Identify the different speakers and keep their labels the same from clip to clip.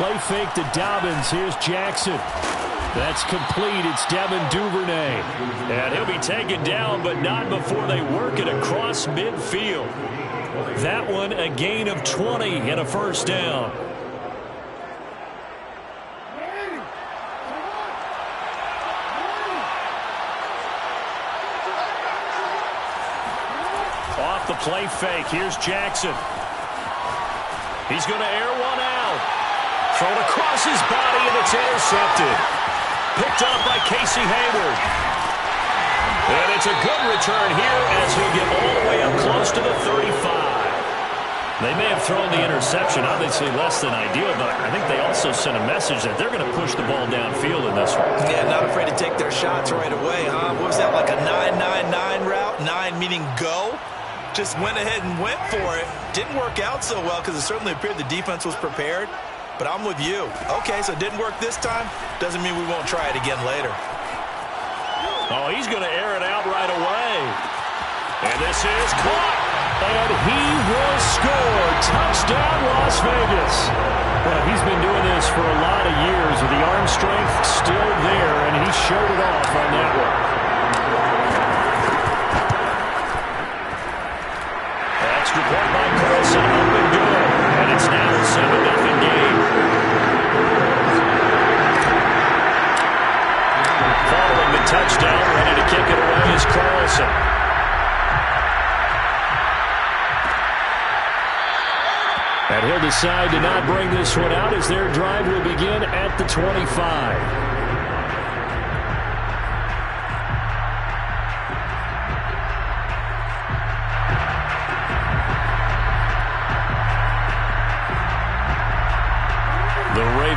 Speaker 1: play fake to Dobbins. Here's Jackson. That's complete. It's Devin Duvernay. And he'll be taken down, but not before they work it across midfield. That one a gain of 20 and a first down. Off the play fake. Here's Jackson. He's going to air one out. Thrown across his body, and it's intercepted. Picked up by Casey Hayward. And it's a good return here as he'll get all the way up close to the 35. They may have thrown the interception, obviously less than ideal, but I think they also sent a message that they're going to push the ball downfield in this one.
Speaker 2: Yeah, not afraid to take their shots right away, huh? What was that, like a 9-9-9 route? 9 meaning go? Just went ahead and went for it. Didn't work out so well because it certainly appeared the defense was prepared. But I'm with you. Okay, so it didn't work this time. Doesn't mean we won't try it again later.
Speaker 1: Oh, he's going to air it out right away. And this is caught. And he will score. Touchdown, Las Vegas. Well, he's been doing this for a lot of years with the arm strength still there, and he showed it off on that one. Extra point by Carlson, up and good. And it's now a 7-0 game. Following the touchdown, ready to kick it away is Carlson. And he'll decide to not bring this one out as their drive will begin at the 25.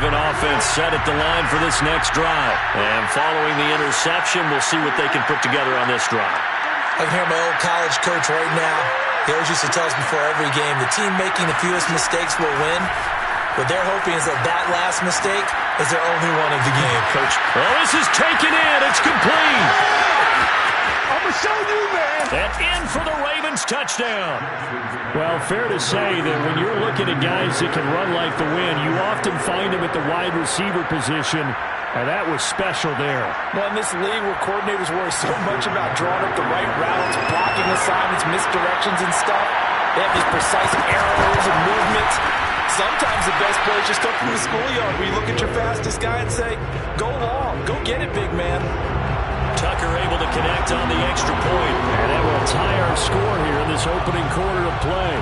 Speaker 1: Offense set at the line for this next drive. And following the interception, we'll see what they can put together on this drive.
Speaker 2: I can hear my old college coach right now. He always used to tell us before every game, the team making the fewest mistakes will win. What they're hoping is that that last mistake is their only one of the game.
Speaker 1: Coach, well, this is taken in. It's complete.
Speaker 3: I'm going to show you, man.
Speaker 1: And in for the Ravens touchdown. Well, fair to say that when you're looking at guys that can run like the wind, you often find them at the wide receiver position, and that was special there.
Speaker 4: Well, in this league where coordinators worry so much about drawing up the right routes, blocking assignments, misdirections and stuff, they have these precise arrows and movements. Sometimes the best plays just come from the schoolyard where you look at your fastest guy and say, go long, go get it, big man.
Speaker 1: Tucker able to connect on the extra point. And that will tie our score here in this opening quarter of play.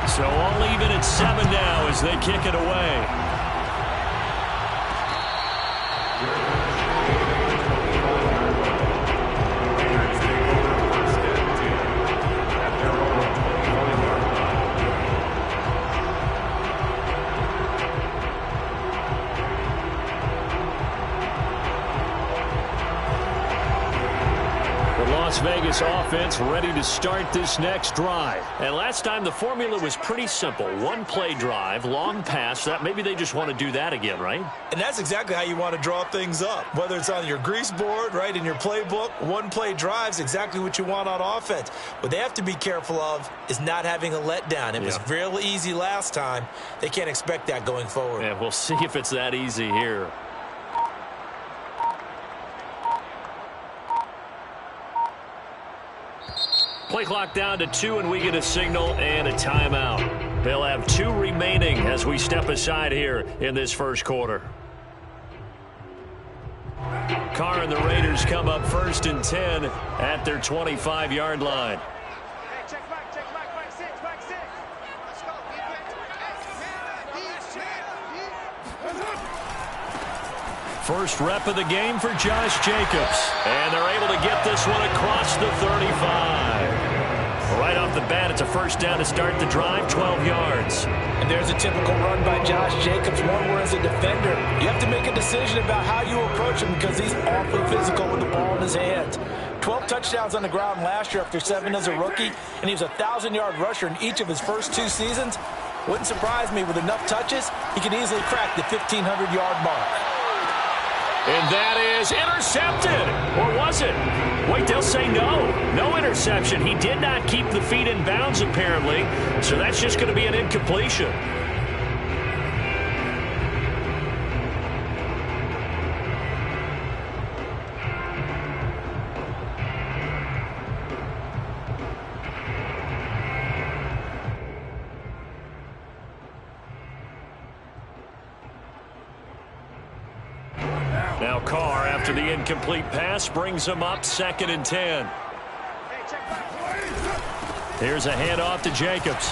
Speaker 1: So all even at 7 now as they kick it away. Las Vegas offense ready to start this next drive. And last time the formula was pretty simple. One play drive, long pass. That maybe they just want to do that again, right?
Speaker 2: And that's exactly how you want to draw things up. Whether it's on your grease board, right, in your playbook, one play drive's exactly what you want on offense. What they have to be careful of is not having a letdown. It was real easy last time. They can't expect that going forward.
Speaker 1: Yeah, we'll see if it's that easy here. Play clock down to 2, and we get a signal and a timeout. They'll have 2 remaining as we step aside here in this first quarter. Carr and the Raiders come up 1st and 10 at their 25-yard line. First rep of the game for Josh Jacobs. And they're able to get this one across the 35. Right off the bat, it's a first down to start the drive, 12 yards.
Speaker 4: And there's a typical run by Josh Jacobs, one where as a defender, you have to make a decision about how you approach him because he's awfully physical with the ball in his hands. 12 touchdowns on the ground last year after 7 as a rookie, and he was a 1,000-yard rusher in each of his first 2 seasons. Wouldn't surprise me with enough touches, he could easily crack the 1,500-yard mark.
Speaker 1: And that is intercepted. Or was it? Wait, they'll say no. No interception. He did not keep the feet in bounds, apparently. So that's just going to be an incompletion. Now Carr, after the incomplete pass, brings him up 2nd and 10. Here's a handoff to Jacobs.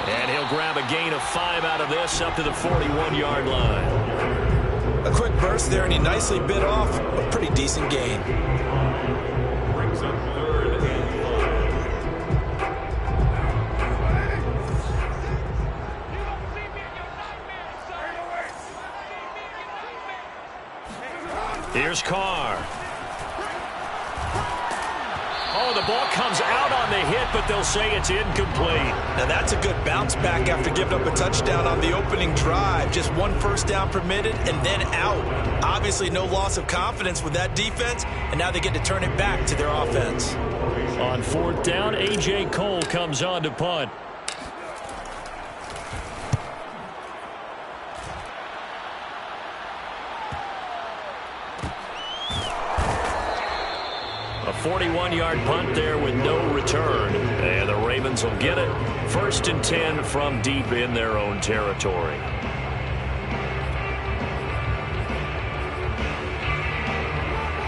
Speaker 1: And he'll grab a gain of 5 out of this up to the 41-yard line.
Speaker 2: A quick burst there, and he nicely bit off a pretty decent gain.
Speaker 5: Brings up 3rd and
Speaker 1: 5. Here's Carr. Oh, the ball comes out on the hit, but they'll say it's incomplete.
Speaker 2: Now that's a good bounce back after giving up a touchdown on the opening drive. Just 1 first down permitted and then out. Obviously no loss of confidence with that defense, and now they get to turn it back to their offense.
Speaker 1: On 4th down, A.J. Cole comes on to punt. A 41-yard punt there with no return. And the Ravens will get it. 1st and 10 from deep in their own territory.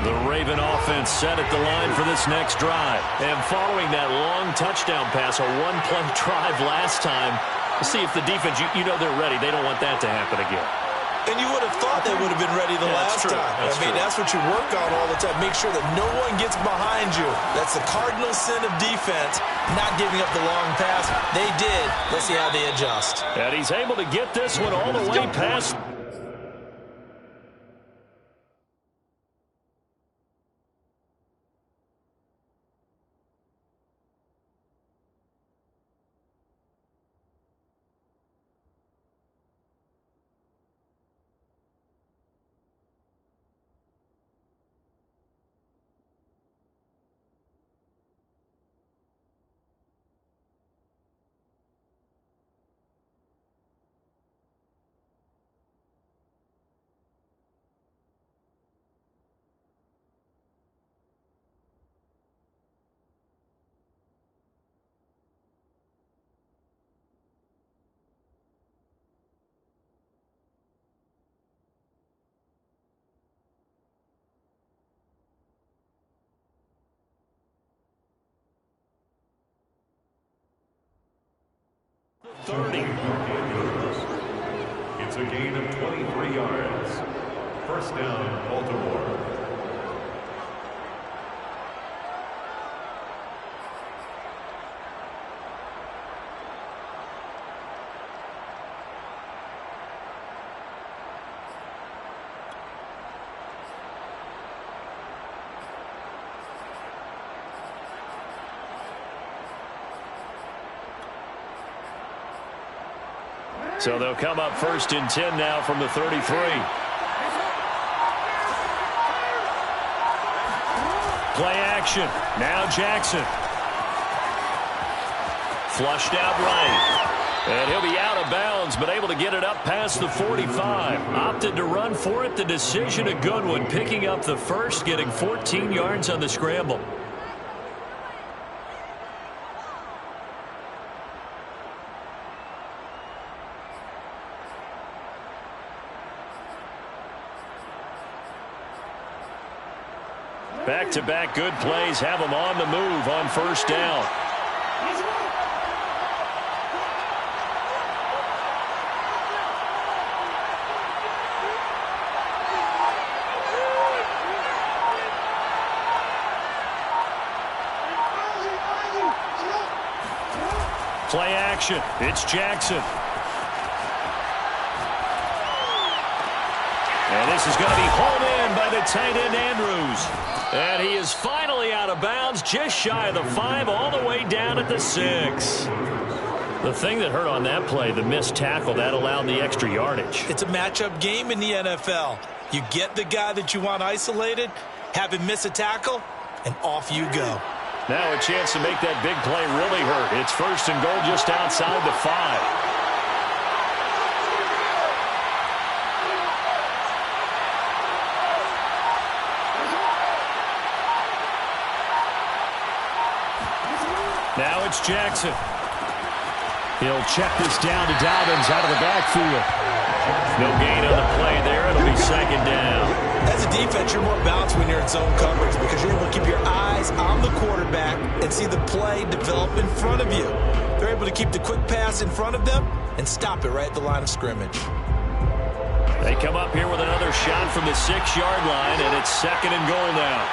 Speaker 1: The Raven offense set at the line for this next drive. And following that long touchdown pass, a one-play drive last time, let's see if the defense, you know they're ready. They don't want that to happen again.
Speaker 2: And you would have thought they would have been ready the last time. That's what you work on all the time. Make sure that no one gets behind you. That's the cardinal sin of defense, not giving up the long pass. They did. Let's see how they adjust.
Speaker 1: And he's able to get this one all the way past.
Speaker 5: It's a gain of 23 yards. 1st down, Baltimore.
Speaker 1: So they'll come up 1st and 10 now from the 33. Play action. Now Jackson. Flushed out right. And he'll be out of bounds, but able to get it up past the 45. Opted to run for it. The decision a good one. Picking up the first, getting 14 yards on the scramble. Back-to-back good plays have them on the move on 1st down. Play action. It's Jackson. And this is going to be hauled in by the tight end Andrews. And he is finally out of bounds, just shy of the 5, all the way down at the 6. The thing that hurt on that play, the missed tackle, that allowed the extra yardage.
Speaker 2: It's a matchup game in the NFL. You get the guy that you want isolated, have him miss a tackle, and off you go.
Speaker 1: Now a chance to make that big play really hurt. It's 1st and goal just outside the 5. Now it's Jackson. He'll check this down to Dobbins out of the backfield. No gain on the play there. It'll be 2nd down.
Speaker 2: defense, you're more balanced when you're in zone coverage because you're able to keep your eyes on the quarterback and see the play develop in front of you. They're able to keep the quick pass in front of them and stop it right at the line of scrimmage.
Speaker 1: They come up here with another shot from the 6-yard line, and it's 2nd and goal now.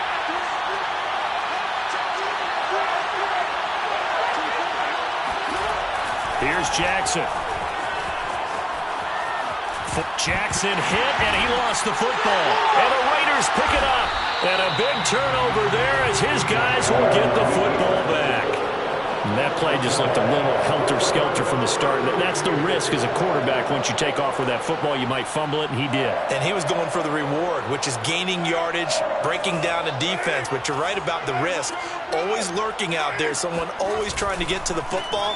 Speaker 1: Here's Jackson. Jackson hit, and he lost the football. And the Raiders pick it up. And a big turnover there as his guys will get the football back. And that play just looked a little helter-skelter from the start. That's the risk as a quarterback. Once you take off with that football, you might fumble it, and he did.
Speaker 2: And he was going for the reward, which is gaining yardage, breaking down a defense. But you're right about the risk. Always lurking out there, someone always trying to get to the football.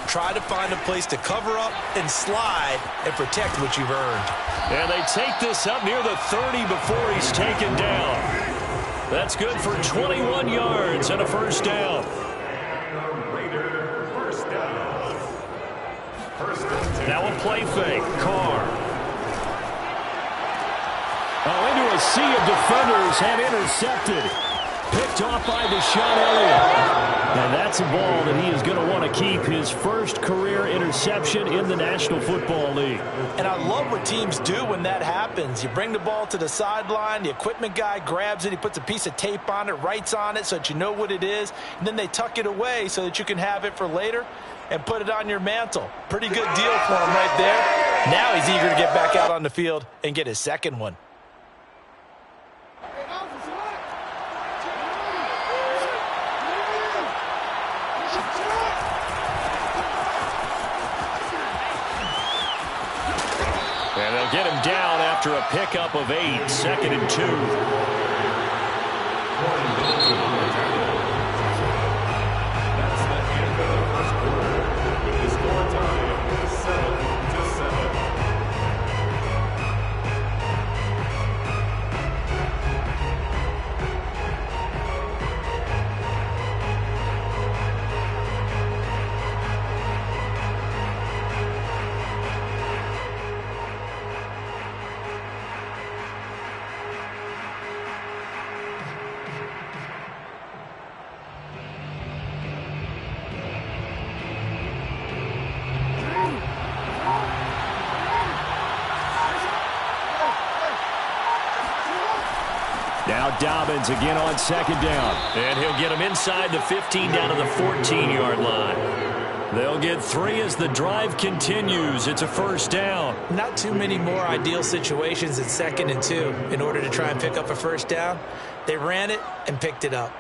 Speaker 2: Try to find a place to cover up and slide and protect what you've earned.
Speaker 1: And they take this up near the 30 before he's taken down. That's good for 21 yards and a first down. Now a play fake. Carr. Oh, into a sea of defenders and intercepted. Picked off by Deshaun Elliott. And that's a ball that he is going to want to keep, his first career interception in the National Football League.
Speaker 4: And I love what teams do when that happens. You bring the ball to the sideline, the equipment guy grabs it, he puts a piece of tape on it, writes on it so that you know what it is, and then they tuck it away so that you can have it for later and put it on your mantle. Pretty good deal for him right there. Now he's eager to get back out on the field and get his second one.
Speaker 1: And they'll get him down after a pickup of 8, 2nd and 2. Now Dobbins again on 2nd down. And he'll get him inside the 15 down to the 14-yard line. They'll get 3 as the drive continues. It's a first down.
Speaker 2: Not too many more ideal situations at 2nd and 2 in order to try and pick up a first down. They ran it and picked it up.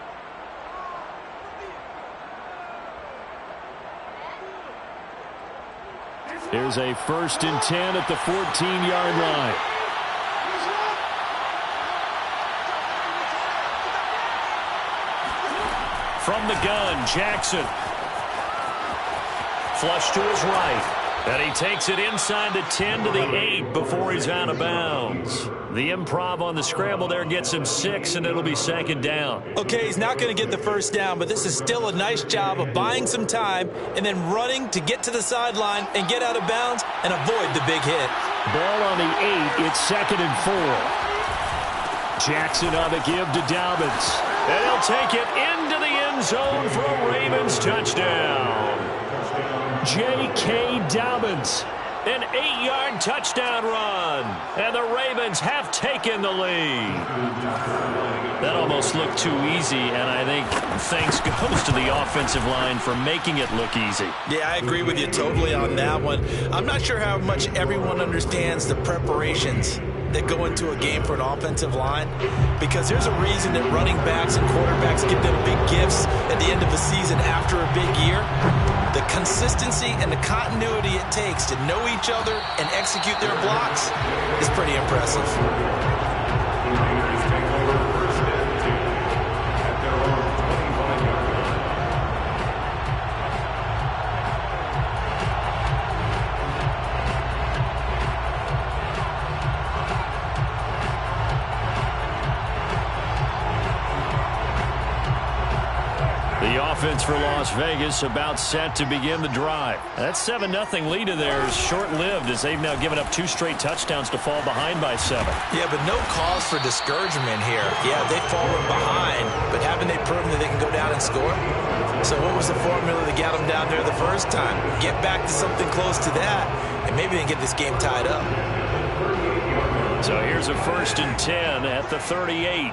Speaker 1: Here's a 1st and 10 at the 14-yard line. From the gun, Jackson. Flush to his right. And he takes it inside the 10 to the 8 before he's out of bounds. The improv on the scramble there gets him 6, and it'll be 2nd down.
Speaker 2: Okay, he's not going to get the first down, but this is still a nice job of buying some time and then running to get to the sideline and get out of bounds and avoid the big hit.
Speaker 1: Ball on the 8. It's 2nd and 4. Jackson on the give to Dobbins. And he'll take it into the end zone for a Ravens touchdown. J.K. Dobbins, an 8-yard touchdown run. And the Ravens have taken the lead. That almost looked too easy, and I think thanks goes to the offensive line for making it look easy.
Speaker 2: Yeah, I agree with you totally on that one. I'm not sure how much everyone understands the preparations that go into a game for an offensive line, because there's a reason that running backs and quarterbacks give them big gifts at the end of the season after a big year. The consistency and the continuity it takes to know each other and execute their blocks is pretty impressive.
Speaker 1: The The offense for Las Vegas about set to begin the drive. That 7-0 lead of theirs is short-lived as they've now given up 2 straight touchdowns to fall behind by 7.
Speaker 2: Yeah, but no cause for discouragement here. Yeah, they've fallen behind, but haven't they proven that they can go down and score? So what was the formula that got them down there the first time? Get back to something close to that, and maybe they can get this game tied up.
Speaker 1: So here's a 1st and 10 at the 38.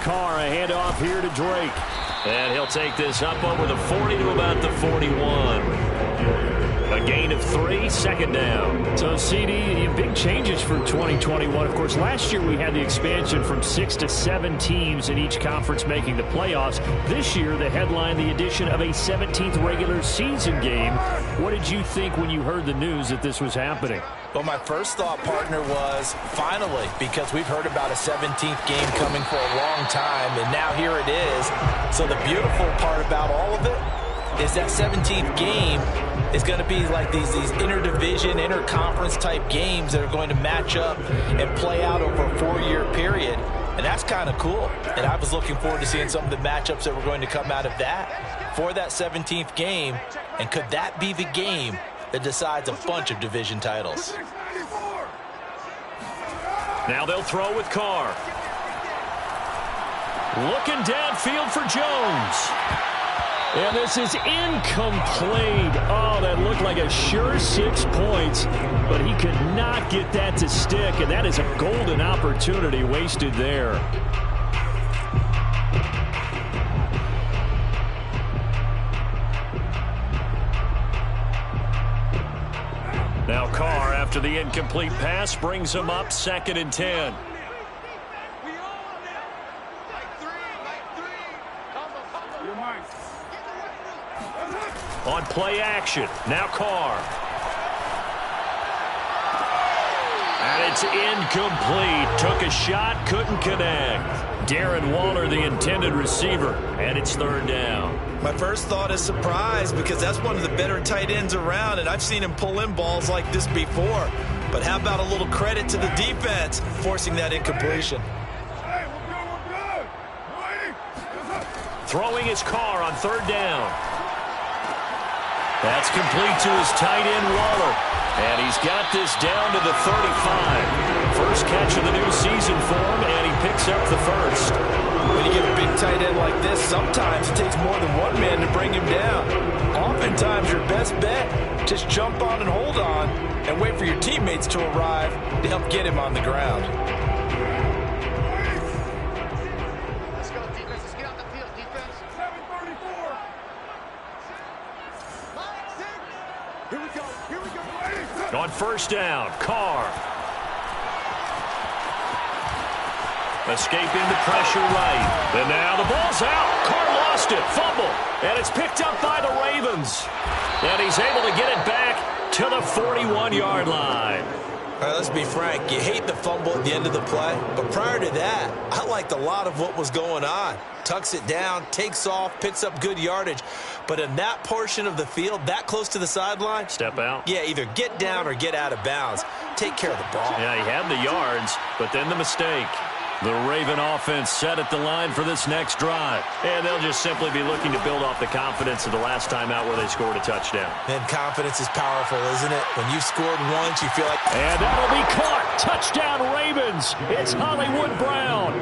Speaker 1: Carr, a handoff here to Drake. And he'll take this up over the 40 to about the 41. A gain of 3, 2nd down. So, CD, big changes for 2021. Of course, last year we had the expansion from 6 to 7 teams in each conference making the playoffs. This year, the headline, the addition of a 17th regular season game. What did you think when you heard the news that this was happening?
Speaker 4: Well, my first thought, partner, was finally, because we've heard about a 17th game coming for a long time, and now here it is. So the beautiful part about all of it is that 17th game is going to be like these interdivision, interconference type games that are going to match up and play out over a 4-year period. And that's kind of cool. And I was looking forward to seeing some of the matchups that were going to come out of that for that 17th game. And could that be the game that decides a bunch of division titles?
Speaker 1: Now they'll throw with Carr. Looking downfield for Jones. And this is incomplete. Oh, that looked like a sure 6 points, but he could not get that to stick, and that is a golden opportunity wasted there. Now Carr, after the incomplete pass, brings him up 2nd and 10. On play action, now Carr. And it's incomplete. Took a shot, couldn't connect. Darren Waller, the intended receiver, and it's 3rd down.
Speaker 2: My first thought is surprise because that's one of the better tight ends around, and I've seen him pull in balls like this before. But how about a little credit to the defense forcing that incompletion?
Speaker 1: Throwing his Carr on 3rd down. That's complete to his tight end, Waller. And he's got this down to the 35. First catch of the new season for him, and he picks up the 1st.
Speaker 4: When you get a big tight end like this, sometimes it takes more than one man to bring him down. Oftentimes, your best bet, just jump on and hold on and wait for your teammates to arrive to help get him on the ground.
Speaker 3: Let's go, defense. Let's get out the field, defense. 734. Here we go. Here we go.
Speaker 1: On 1st down, Carr. Escaping the pressure right. And now the ball's out. Carr lost it. Fumble. And it's picked up by the Ravens. And he's able to get it back to the 41-yard line.
Speaker 2: All right, let's be frank. You hate the fumble at the end of the play. But prior to that, I liked a lot of what was going on. Tucks it down, takes off, picks up good yardage. But in that portion of the field, that close to the sideline,
Speaker 1: step out.
Speaker 2: Yeah, either get down or get out of bounds. Take care of the ball.
Speaker 1: Yeah, he had the yards, but then the mistake. The Raven offense set at the line for this next drive. And they'll just simply be looking to build off the confidence of the last time out where they scored a touchdown.
Speaker 2: And confidence is powerful, isn't it? When you've scored once, you feel like...
Speaker 1: And that'll be caught. Touchdown, Ravens. It's Hollywood Brown.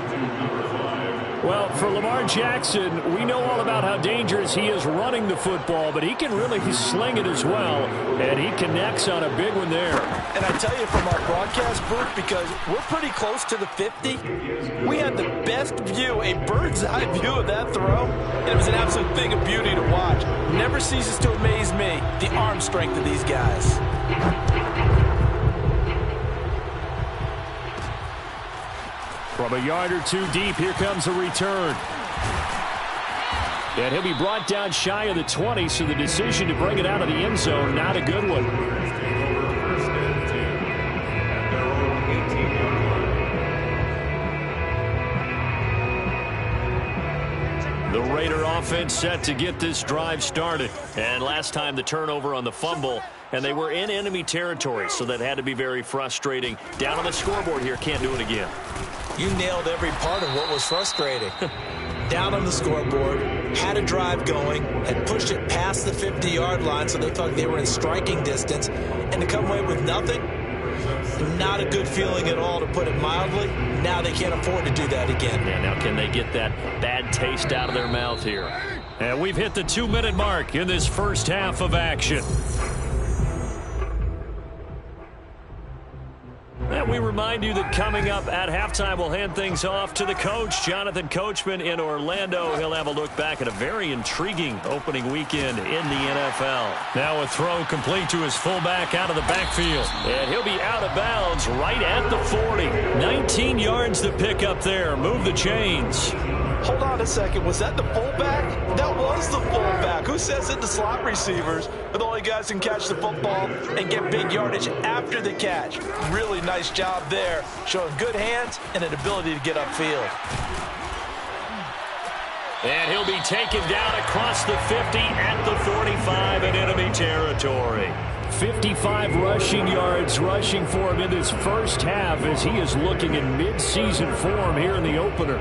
Speaker 1: Well, for Lamar Jackson, we know all about how dangerous he is running the football, but he can really sling it as well, and he connects on a big one there.
Speaker 4: And I tell you, from our broadcast booth, because we're pretty close to the 50, we had the best view, a bird's-eye view of that throw. And it was an absolute thing of beauty to watch. Never ceases to amaze me, the arm strength of these guys.
Speaker 1: From a yard or two deep, here comes a return. And he'll be brought down shy of the 20, so the decision to bring it out of the end zone, not a good one. The Raider offense set to get this drive started. And last time the turnover on the fumble, and they were in enemy territory, so that had to be very frustrating. Down on the scoreboard here, can't do it again.
Speaker 2: You nailed every part of what was frustrating. Down on the scoreboard, had a drive going, had pushed it past the 50-yard line so they felt they were in striking distance, and to come away with nothing, not a good feeling at all, to put it mildly. Now they can't afford to do that again.
Speaker 1: Yeah, now can they get that bad taste out of their mouth here? And we've hit the 2-minute mark in this first half of action. And we remind you that coming up at halftime, we'll hand things off to the coach, Jonathan Coachman in Orlando. He'll have a look back at a very intriguing opening weekend in the NFL. Now a throw complete to his fullback out of the backfield. And he'll be out of bounds right at the 40. 19 yards to pick up there. Move the chains.
Speaker 4: Hold on a second. Was that the fullback? That was the fullback. Who says that the slot receivers are the only guys who can catch the football and get big yardage after the catch? Really nice job there, showing good hands and an ability to get upfield.
Speaker 1: And he'll be taken down across the 50 at the 45 in enemy territory. 55 rushing yards rushing for him in this first half as he is looking in mid-season form here in the opener.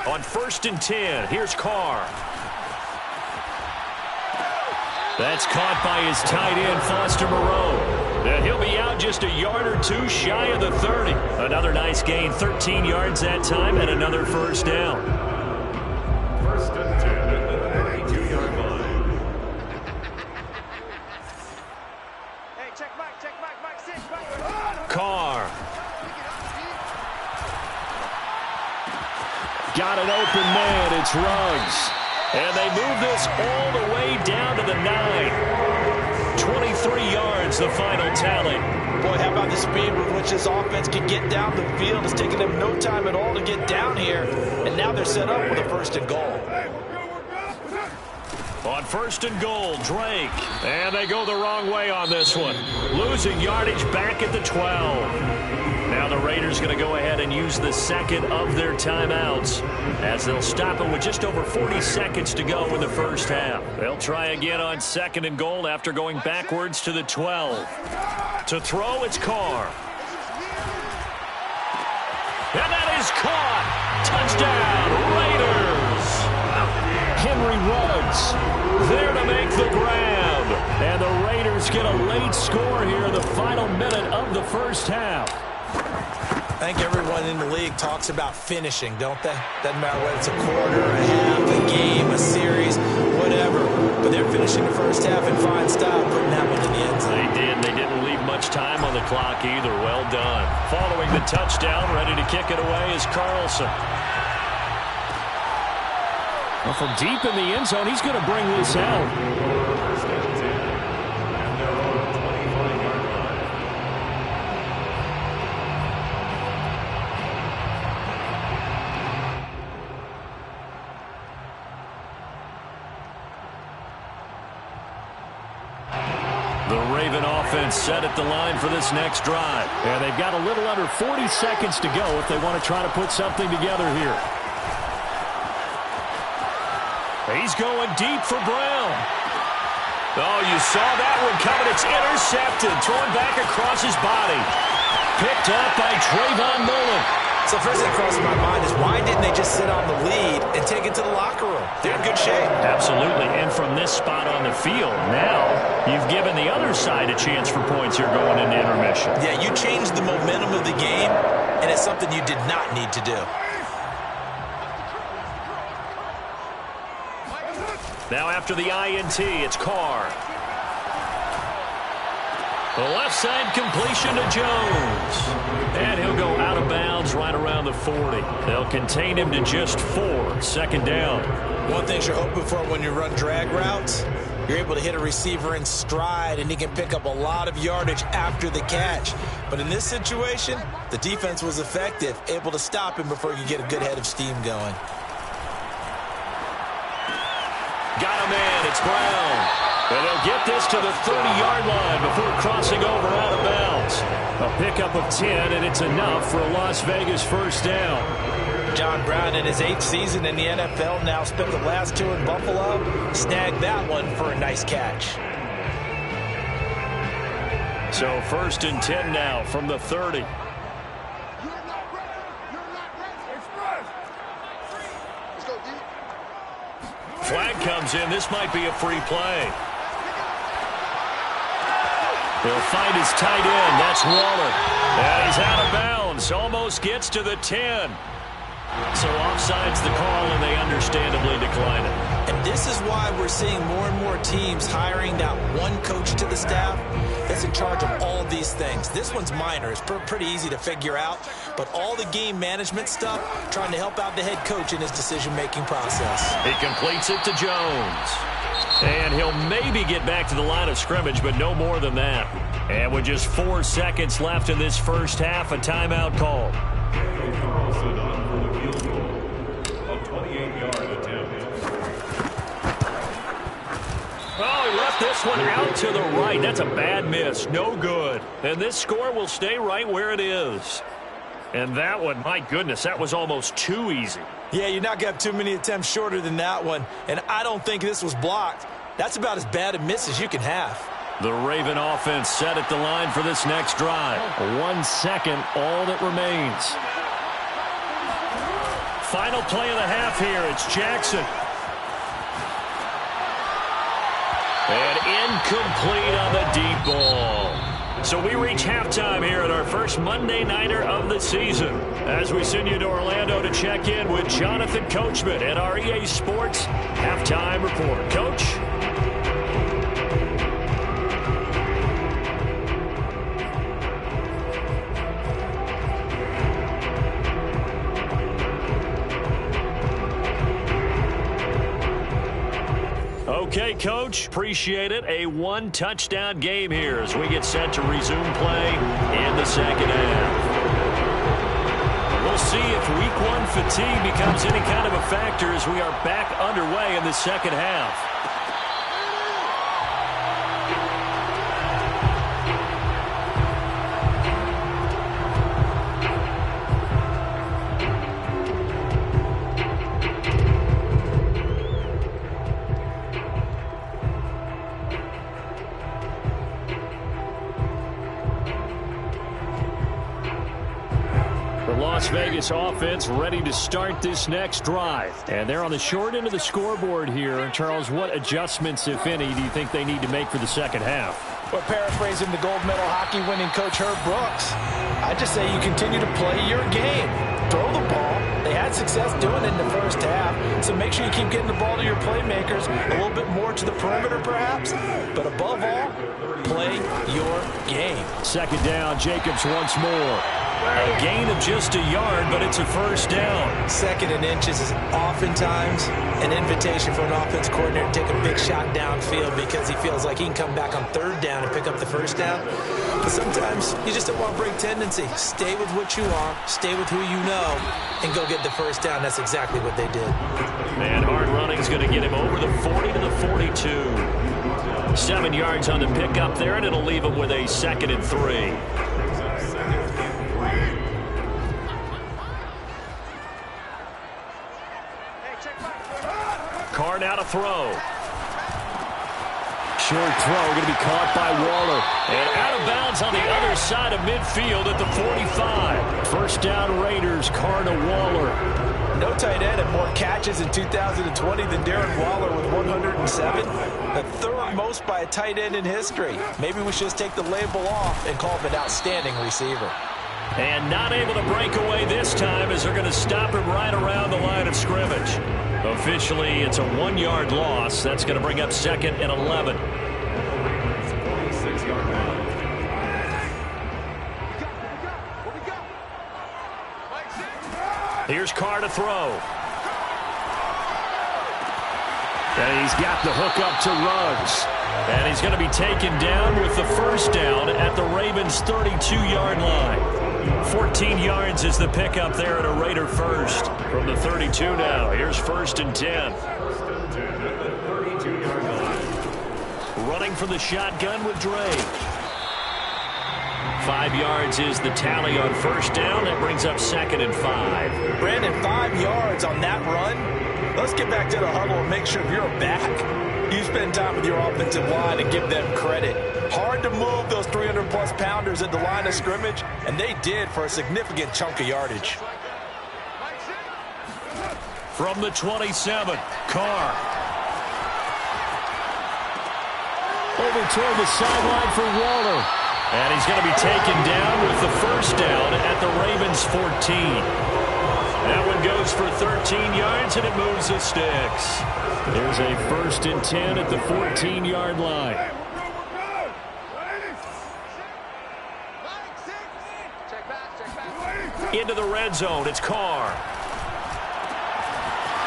Speaker 1: On 1st and 10, here's Carr. That's caught by his tight end, Foster Moreau. And he'll be out just a yard or two shy of the 30. Another nice gain, 13 yards that time, and another first down.
Speaker 5: 1st and 10 at the 32-yard line.
Speaker 3: Hey, check Mike 6, Mike.
Speaker 1: Carr. Got an open man, it's Ruggs. And they move this all the way down to the 9. 23 yards, the final tally.
Speaker 4: Boy, how about the speed with which this offense can get down the field? It's taken them no time at all to get down here. And now they're set up with a 1st and goal.
Speaker 1: On 1st and goal, Drake. And they go the wrong way on this one. Losing yardage back at the 12. Now the Raiders going to go ahead and use the second of their timeouts as they'll stop it with just over 40 seconds to go in the first half. They'll try again on 2nd and goal after going backwards to the 12. To throw, it's Carr. And that is caught. Touchdown, Raiders. Henry Ruggs there to make the grab. And the Raiders get a late score here in the final minute of the first half.
Speaker 2: I think everyone in the league talks about finishing, don't they? Doesn't matter whether it's a quarter, a half, a game, a series, whatever. But they're finishing the first half in fine style, putting that one in the end zone.
Speaker 1: They did. They didn't leave much time on the clock either. Well done. Following the touchdown, ready to kick it away is Carlson. Well, from deep in the end zone, he's going to bring this out. Set at the line for this next drive. And they've got a little under 40 seconds to go if they want to try to put something together here. He's going deep for Brown. Oh, you saw that one coming. It's intercepted. Thrown back across his body. Picked up by Trayvon Mullen.
Speaker 2: So first thing that crosses my mind is why didn't they just sit on the lead and take it to the locker room? They're in good shape.
Speaker 1: Absolutely. And from this spot on the field, now you've given the other side a chance for points here going into intermission.
Speaker 2: Yeah, you changed the momentum of the game, and it's something you did not need to do.
Speaker 1: Now after the INT, it's Carr. The left side completion to Jones. And he'll go out of bounds right around the 40. They'll contain him to just 4. 2nd down.
Speaker 2: One thing you're hoping for when you run drag routes, you're able to hit a receiver in stride, and he can pick up a lot of yardage after the catch. But in this situation, the defense was effective, able to stop him before you get a good head of steam going.
Speaker 1: Got a man. It's Brown. And they'll get this to the 30-yard line before crossing over out of bounds. A pickup of 10, and it's enough for a Las Vegas first down.
Speaker 4: John Brown in his 8th season in the NFL now spent the last 2 in Buffalo. Snagged that one for a nice catch.
Speaker 1: So 1st and 10 now from the 30. Flag comes in. This might be a free play. He'll find his tight end. That's Waller. And he's out of bounds. Almost gets to the 10. So offside's the call, and they understandably decline it.
Speaker 4: And this is why we're seeing more and more teams hiring that one coach to the staff that's in charge of all these things. This one's minor. It's pretty easy to figure out. But all the game management stuff, trying to help out the head coach in his decision-making process.
Speaker 1: He completes it to Jones. And he'll maybe get back to the line of scrimmage, but no more than that. And with just 4 seconds left in this first half, a timeout called.
Speaker 5: Carlson on for the field goal. A 28-yard attempt.
Speaker 1: Oh, he left this one out to the right. That's a bad miss. No good. And this score will stay right where it is. And that one, my goodness, that was almost too easy.
Speaker 4: Yeah, you're not going to have too many attempts shorter than that one. And I don't think this was blocked. That's about as bad a miss as you can have.
Speaker 1: The Raven offense set at the line for this next drive. 1 second, all that remains. Final play of the half here. It's Jackson. And incomplete on the deep ball. So we reach halftime here at our first Monday Nighter of the season. As we send you to Orlando to check in with Jonathan Coachman and our EA Sports Halftime Report. Coach? Okay, Coach, appreciate it. A 1-touchdown game here as we get set to resume play in the second half. We'll see if Week 1 fatigue becomes any kind of a factor as we are back underway in the second half. Las Vegas offense ready to start this next drive. And they're on the short end of the scoreboard here. Charles, what adjustments, if any, do you think they need to make for the second half?
Speaker 4: Well, paraphrasing the gold medal hockey winning coach Herb Brooks, I just say you continue to play your game. Throw the ball. They had success doing it in the first half, so make sure you keep getting the ball to your playmakers, a little bit more to the perimeter perhaps, but above all, play your game.
Speaker 1: Second down, Jacobs once more. A gain of just a yard, but it's a first down.
Speaker 4: 2nd and inches is oftentimes an invitation for an offense coordinator to take a big shot downfield because he feels like he can come back on 3rd down and pick up the first down. But sometimes you just don't want to break tendency. Stay with what you are, stay with who you know, and go get the first down. That's exactly what they did.
Speaker 1: And hard running is going to get him over the 40 to the 42. 7 yards on the pickup there, and it'll leave him with a 2nd and 3. Carr now to throw. Short throw going to be caught by Waller. And out of bounds on the other side of midfield at the 45. First down Raiders, Carr to Waller.
Speaker 4: No tight end had more catches in 2020 than Darren Waller with 107. The 3rd most by a tight end in history. Maybe we should just take the label off and call him an outstanding receiver.
Speaker 1: And not able to break away this time as they're going to stop him right around the line of scrimmage. Officially, it's a 1-yard loss. That's going to bring up 2nd and 11.
Speaker 5: 26-yard line.
Speaker 1: Here's Carr to throw. And he's got the hook up to Ruggs. And he's going to be taken down with the first down at the Ravens' 32-yard line. 14 yards is the pickup there at a Raider first. From the 32 now, here's 1st and 10. Throwing from the shotgun with Drake. 5 yards is the tally on first down. That brings up 2nd and 5.
Speaker 4: Brandon, 5 yards on that run. Let's get back to the huddle and make sure if you're back, you spend time with your offensive line and give them credit. Hard to move those 300-plus pounders at the line of scrimmage, and they did for a significant chunk of yardage.
Speaker 1: From the 27, Carr. Over toward the sideline for Waller. And he's going to be taken down with the first down at the Ravens' 14. That one goes for 13 yards, and it moves the sticks. There's a 1st and 10 at the 14-yard line. Into the red zone, it's Carr.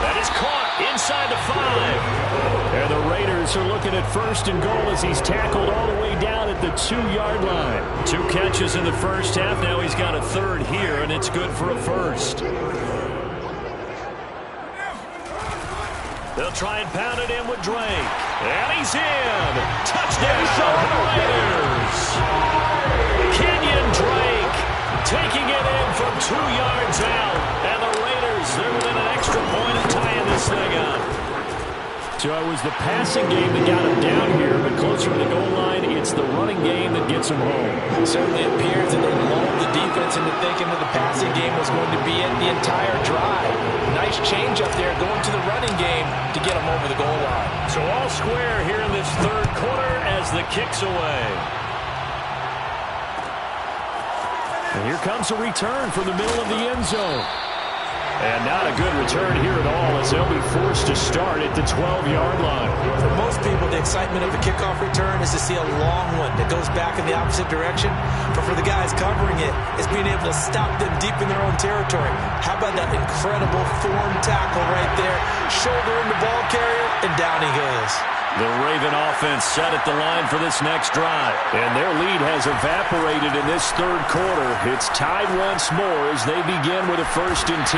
Speaker 1: That is caught inside the 5. And the Raiders are looking at 1st and goal as he's tackled all the way down at the 2-yard line. 2 catches in the first half. Now he's got a 3rd here, and it's good for a 1st. They'll try and pound it in with Drake. And he's in. Touchdown, Raiders. Kenyon Drake taking it in from 2 yards out. And the Raiders, they're within an extra point of tying this thing up. So it was the passing game that got him down here, but closer to the goal line, it's the running game that gets him home.
Speaker 4: It certainly appears that they lulled the defense into thinking that the passing game was going to be in the entire drive. Nice change up there going to the running game to get him over the goal line.
Speaker 1: So all square here in this 3rd quarter as the kick's away. And here comes a return from the middle of the end zone. And not a good return here at all as they'll be forced to start at the 12-yard line.
Speaker 2: For most people, the excitement of a kickoff return is to see a long one that goes back in the opposite direction. But for the guys covering it, it's being able to stop them deep in their own territory. How about that incredible form tackle right there? Shoulder in the ball carrier, and down he goes.
Speaker 1: The Raven offense set at the line for this next drive. And their lead has evaporated in this 3rd quarter. It's tied once more as they begin with a 1st and 10.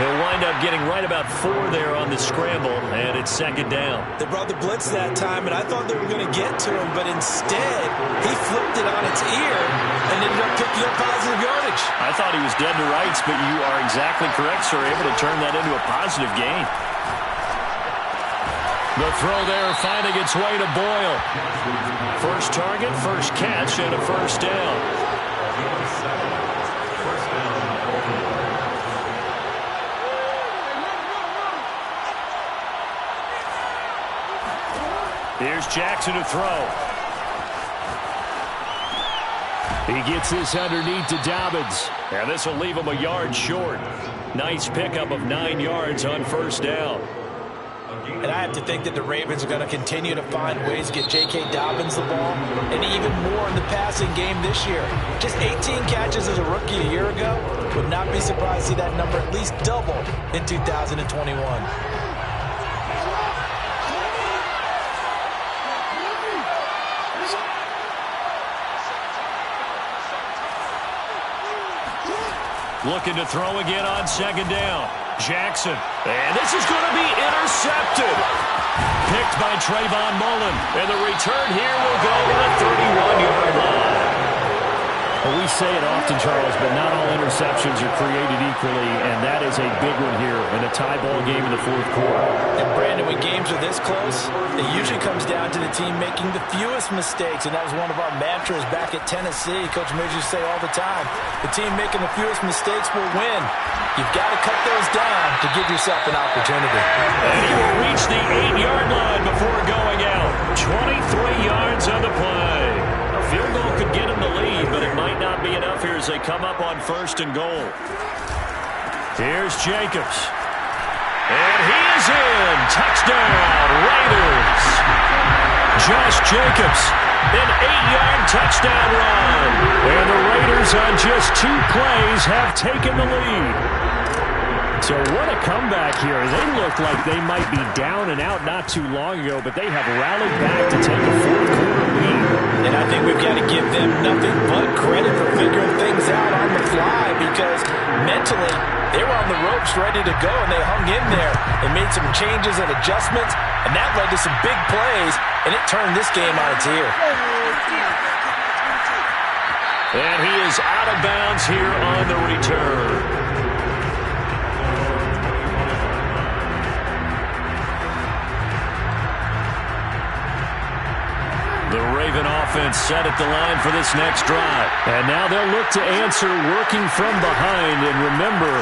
Speaker 1: He'll wind up getting right about 4 there on the scramble, and it's 2nd down.
Speaker 2: They brought the blitz that time, and I thought they were going to get to him, but instead, he flipped it on its ear and ended up picking up positive yardage.
Speaker 1: I thought he was dead to rights, but you are exactly correct, sir. Able to turn that into a positive gain. The throw there finding its way to Boyle. First target, first catch, and a 1st down. Here's Jackson to throw. He gets this underneath to Dobbins. And this will leave him a yard short. Nice pickup of 9 yards on 1st down.
Speaker 4: And I have to think that the Ravens are going to continue to find ways to get J.K. Dobbins the ball, and even more in the passing game this year. Just 18 catches as a rookie a year ago. Would not be surprised to see that number at least double in 2021.
Speaker 1: Looking to throw again on 2nd down. Jackson. And this is going to be intercepted. Picked by Trayvon Mullen. And the return here will go to the 31-yard line. Well, we say it often, Charles, but not all interceptions are created equally, and that is a big one here in a tie ball game in the 4th quarter.
Speaker 4: And, Brandon, when games are this close, it usually comes down to the team making the fewest mistakes, and that was one of our mantras back at Tennessee. Coach Midge used to say all the time, the team making the fewest mistakes will win. You've got to cut those down to give yourself an opportunity.
Speaker 1: And he will reach the 8-yard line before going out. 23 yards on the play. A field goal could get him the lead, but it might not be enough here as they come up on 1st and goal. Here's Jacobs. And he is in. Touchdown, Raiders. Josh Jacobs, an 8-yard touchdown run. And the Raiders on just 2 plays have taken the lead. So what a comeback here. They look like they might be down and out not too long ago, but they have rallied back to take a 4th quarter lead.
Speaker 4: And I think we've got to give them nothing but credit for figuring things out on the fly, because mentally they were on the ropes ready to go, and they hung in there and made some changes and adjustments, and that led to some big plays, and it turned this game on its ear.
Speaker 1: And he is out of bounds here on the return. The Raven offense set at the line for this next drive. And now they'll look to answer working from behind. And remember,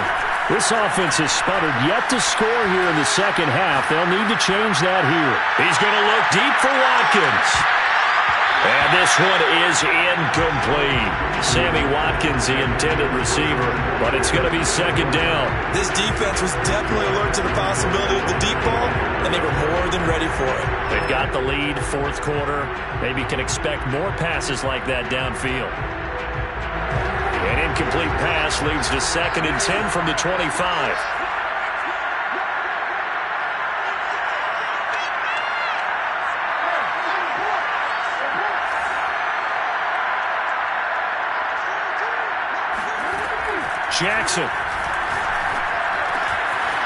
Speaker 1: this offense has sputtered yet to score here in the second half. They'll need to change that here. He's going to look deep for Watkins. And this one is incomplete. Sammy Watkins, the intended receiver, but it's going to be second down.
Speaker 2: This defense was definitely alert to the possibility of the deep ball, and they were more than ready for it.
Speaker 1: They've got the lead, fourth quarter. Maybe can expect more passes like that downfield. An incomplete pass leads to 2nd and 10 from the 25. Jackson.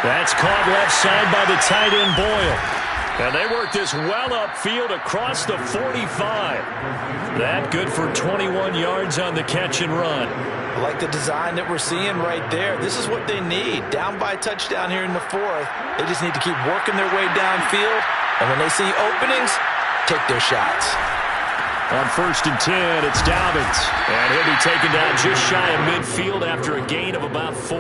Speaker 1: That's caught left side by the tight end Boyle. And they work this well upfield across the 45. That good for 21 yards on the catch and run.
Speaker 4: I like the design that we're seeing right there. This is what they need. Down by touchdown here in the 4th. They just need to keep working their way downfield. And when they see openings, take their shots.
Speaker 1: On 1st and 10, it's Dobbins. And he'll be taken down just shy of midfield after a gain of about 4.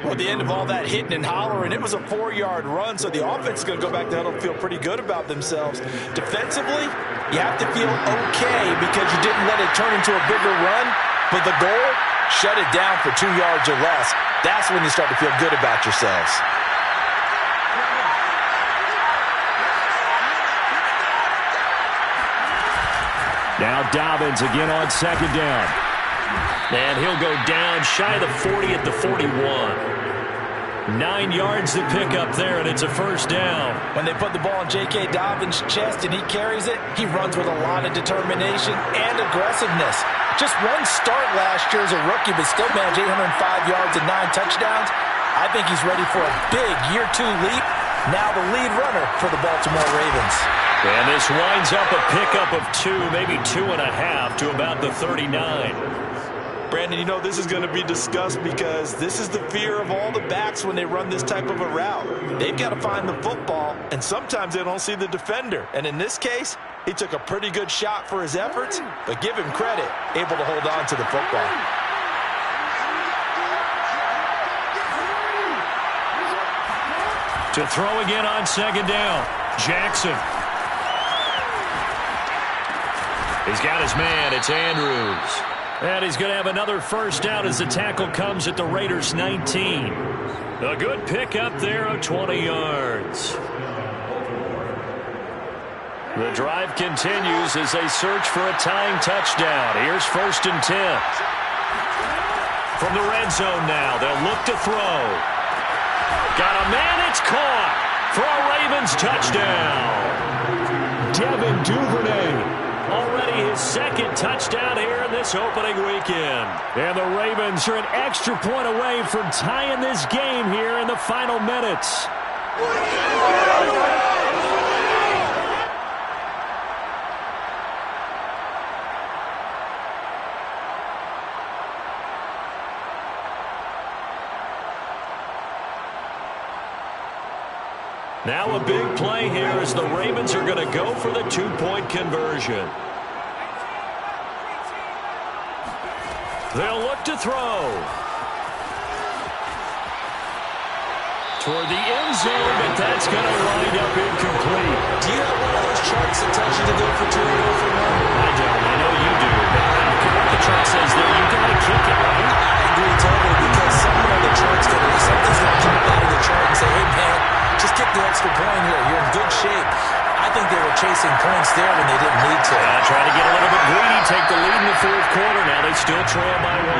Speaker 4: Well, at the end of all that hitting and hollering, it was a 4-yard run, so the offense is going to go back down and feel pretty good about themselves. Defensively, you have to feel okay because you didn't let it turn into a bigger run, but the goal, shut it down for 2 yards or less. That's when you start to feel good about yourselves.
Speaker 1: Now Dobbins again on 2nd down. And he'll go down shy of the 40 at the 41. 9 yards to pick up there, and it's a 1st down.
Speaker 4: When they put the ball in J.K. Dobbins' chest and he carries it, he runs with a lot of determination and aggressiveness. Just one start last year as a rookie, but still managed 805 yards and 9 touchdowns. I think he's ready for a big year 2 leap. Now the lead runner for the Baltimore Ravens.
Speaker 1: And this winds up a pickup of 2, maybe 2.5 to about the 39.
Speaker 2: Brandon, you know this is going to be discussed because this is the fear of all the backs when they run this type of a route. They've got to find the football, and sometimes they don't see the defender. And in this case, he took a pretty good shot for his efforts, but give him credit, able to hold on to the football.
Speaker 1: To throw again on 2nd down, Jackson. He's got his man, it's Andrews. And he's going to have another 1st down as the tackle comes at the Raiders' 19. A good pickup there of 20 yards. The drive continues as they search for a tying touchdown. Here's 1st and 10. From the red zone now, they'll look to throw. Got a man, it's caught for a Ravens touchdown. Devin Duvernay. Already his 2nd touchdown here in this opening weekend. And the Ravens are an extra point away from tying this game here in the final minutes. Now a big play here as the Ravens are going to go for the 2-point conversion. They'll look to throw. Toward the end zone, but that's going to wind up incomplete.
Speaker 2: Do you have one of those charts that tells you to go for 2 or go for 1?
Speaker 1: I don't. I know you do. What the chart says there, you got to kick it, right?
Speaker 2: I agree totally, because somewhere the chart's going to, something's going to pop out of the chart and say, hey, man, just kick the extra point here. You're in good shape. I think they were chasing points there when they didn't need to.
Speaker 1: Trying to get a little bit greedy, take the lead in the 4th quarter. Now they still trail by 1.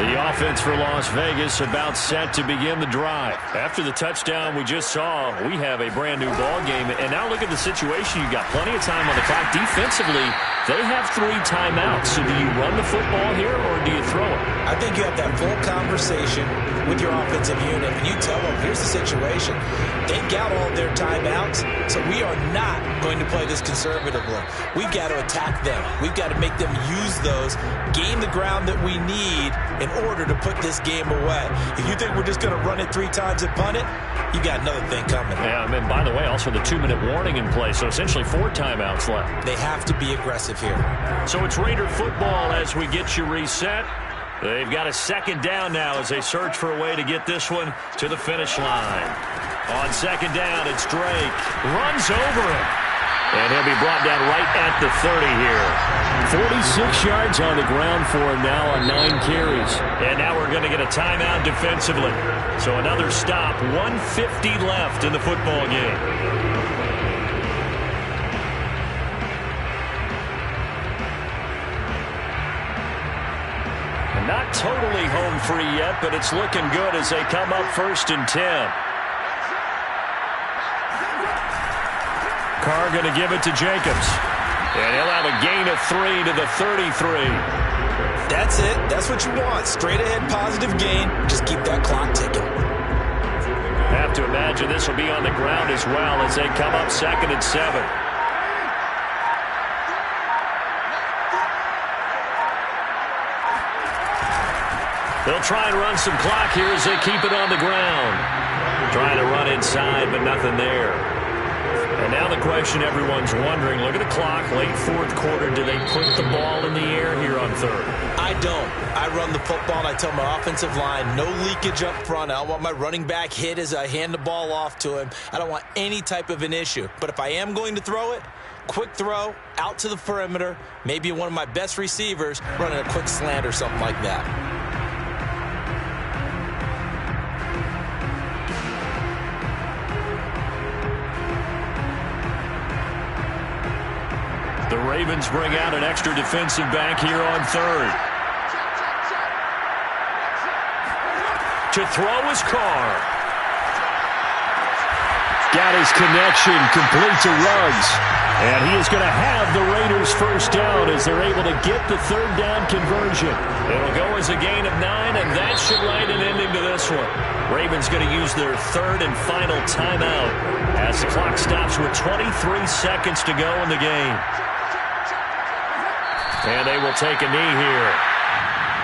Speaker 1: The The offense for Las Vegas about set to begin the drive. After the touchdown we just saw, we have a brand-new ball game. And now look at the situation. You've got plenty of time on the clock. Defensively, they have 3 timeouts. So do you run the football here or do you throw it?
Speaker 4: I think you have that full conversation with your offensive unit, and you tell them, here's the situation. They've got all their timeouts, so we are not going to play this conservatively. We've got to attack them. We've got to make them use those, gain the ground that we need in order to put this game away. If you think we're just going to run it 3 times and punt it, you got another thing coming.
Speaker 1: Yeah, and by the way, also the 2-minute warning in play, so essentially 4 timeouts left.
Speaker 4: They have to be aggressive here.
Speaker 1: So it's Raider football as we get you reset. They've got a 2nd down now as they search for a way to get this one to the finish line. On 2nd down, it's Drake. Runs over him. And he'll be brought down right at the 30 here. 46 yards on the ground for him now on 9 carries. And now we're going to get a timeout defensively. So another stop. 1:50 left in the football game. Not totally home free yet, but it's looking good as they come up 1st and 10. Carr going to give it to Jacobs. And he'll have a gain of 3 to the 33.
Speaker 4: That's it. That's what you want. Straight ahead positive gain. Just keep that clock ticking.
Speaker 1: Have to imagine this will be on the ground as well as they come up 2nd and 7. They'll try and run some clock here as they keep it on the ground. Trying to run inside, but nothing there. And now the question everyone's wondering, look at the clock, late 4th quarter. Do they put the ball in the air here on 3rd?
Speaker 4: I don't. I run the football, and I tell my offensive line, no leakage up front. I don't want my running back hit as I hand the ball off to him. I don't want any type of an issue. But if I am going to throw it, quick throw, out to the perimeter, maybe one of my best receivers running a quick slant or something like that.
Speaker 1: The Ravens bring out an extra defensive back here on 3rd. To throw is Carr. Got his connection complete to Ruggs. And he is going to have the Raiders' 1st down as they're able to get the 3rd down conversion. It'll go as a gain of 9, and that should write an ending to this one. Ravens going to use their 3rd and final timeout as the clock stops with 23 seconds to go in the game. And they will take a knee here.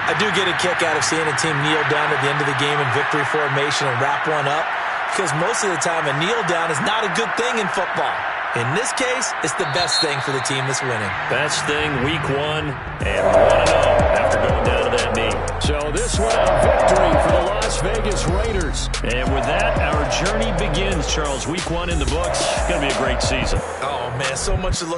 Speaker 4: I do get a kick out of seeing a team kneel down at the end of the game in victory formation and wrap one up, because most of the time a kneel down is not a good thing in football. In this case, it's the best thing for the team that's winning.
Speaker 1: Best thing week 1 and 1-0 after going down to that knee. So this one a victory for the Las Vegas Raiders. And with that, our journey begins, Charles. Week 1 in the books. It's going to be a great season.
Speaker 4: Oh, man, so much to look